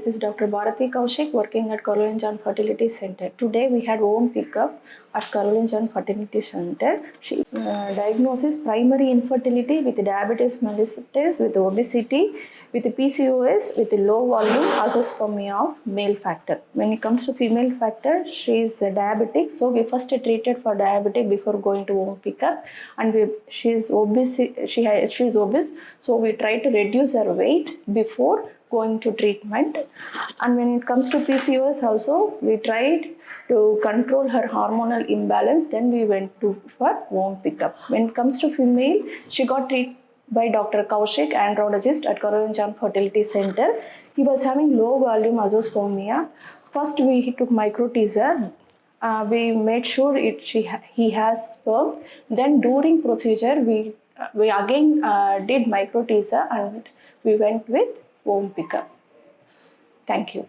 this is Dr. Bharati Kaushik working at Cleaveland Fertility Center. Today we had home pickup at Cleaveland Fertility Center. She diagnosis primary infertility with diabetes mellitus, with obesity, with PCOS, with low volume azoospermia of male factor. When it comes to female factor, she is diabetic, so we first treated for diabetic before going to home pickup, and she is obese. She is obese, so we try to reduce her weight before going to treatment. And when it comes to PCOS also, we tried to control her hormonal imbalance, then we went for home pickup. When it comes to female, she got treated by Dr. Kaushik, andrologist at Cleaveland Fertility Center. He was having low volume azoospermia. First we took micro teaser. We made sure he has sperm. Then during procedure, we again did micro teaser and we went with home pickup. Thank you.